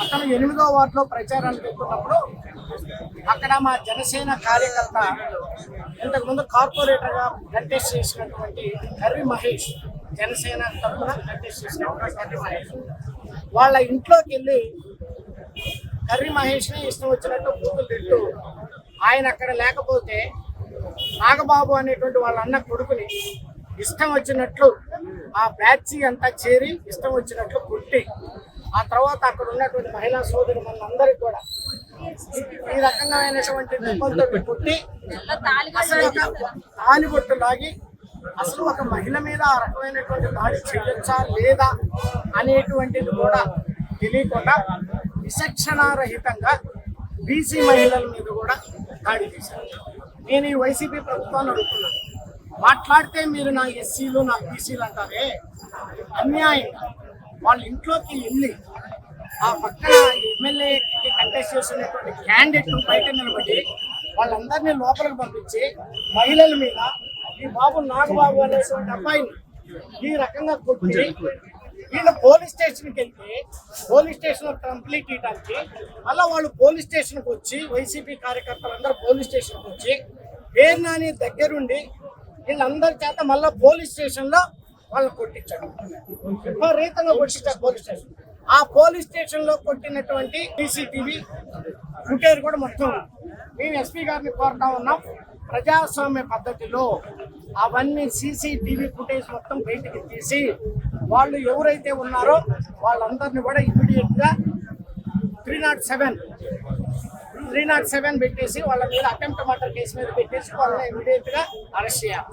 అతను 8వ వార్డులో ప్రచారానికి వెళ్తున్నప్పుడు అక్కడ మా జనసేన కార్యకర్త ఇంతకుముందు కార్పొరేటర్గా కంటెస్ట్ చేసినటువంటి కర్రి మహేష్, జనసేన తరఫున కంటెస్ట్ చేసినటువంటి కర్రి మహేష్ వాళ్ళ ఇంట్లోకి వెళ్ళి కర్రి మహేష్ని ఇష్టం వచ్చినట్టు బూతులు తింటూ ఆయన అక్కడ లేకపోతే నాగబాబు అనేటువంటి వాళ్ళ అన్న కొడుకుని ఇష్టం వచ్చినట్లు ఆ బ్యాచ్ అంతా చేరి ఇష్టం వచ్చినట్లు కొట్టి ఆ తర్వాత అక్కడ ఉన్నటువంటి మహిళా సోదరు మనందరికీ కూడా ఈ రకమైనటువంటి దెబ్బలతో కొట్టి అసలు ఒక తాలిబొట్టు లాగి అసలు ఒక మహిళ మీద ఆ రకమైనటువంటి దాడి చేయొచ్చా లేదా అనేటువంటిది కూడా తెలియకుండా విచక్షణారహితంగా బీసీ మహిళల మీద కూడా దాడి చేశారు. నేను ఈ వైసీపీ ప్రభుత్వాన్ని అడుగుతున్నాను, మాట్లాడితే మీరు నా ఎస్సీలు నా బీసీలు అంటారే, అన్యాయంగా వాళ్ళ ఇంట్లోకి వెళ్ళి ఆ పక్కన ఎమ్మెల్యేకి కంటెస్ట్ చేసినటువంటి క్యాండిడేట్ బయట నిలబడి వాళ్ళందరినీ లోపలికి పంపించి మహిళల మీద ఈ బాబు నాగబాబు అనేటువంటి అబ్బాయిని ఈ రకంగా కొట్టి వీళ్ళు పోలీస్ స్టేషన్కి వెళ్తే పోలీస్ స్టేషన్లో కంప్లీట్ చేయడానికి మళ్ళీ వాళ్ళు పోలీస్ స్టేషన్కి వచ్చి వైసీపీ కార్యకర్తలందరూ పోలీస్ స్టేషన్కి వచ్చి పేరు నాని దగ్గరుండి వీళ్ళందరి చేత మళ్ళీ పోలీస్ స్టేషన్లో వాళ్ళని కొట్టించాడు, విపరీతంగా కొట్టించారు పోలీస్ స్టేషన్. ఆ పోలీస్ స్టేషన్లో కొట్టినటువంటి సీసీటీవీ ఫుటేజ్ కూడా మొత్తం మేము ఎస్పీ గారిని కోరుతా ఉన్నాం, ప్రజాస్వామ్య పద్ధతిలో అవన్నీ సీసీటీవీ ఫుటేజ్ మొత్తం బయటికి తీసి వాళ్ళు ఎవరైతే ఉన్నారో వాళ్ళందరినీ కూడా ఇమ్మీడియట్గా 307 పెట్టేసి వాళ్ళ మీద అటెంప్ట్ మర్డర్ కేసు మీద పెట్టేసి వాళ్ళని ఇమ్మీడియట్గా అరెస్ట్ చేయాలి.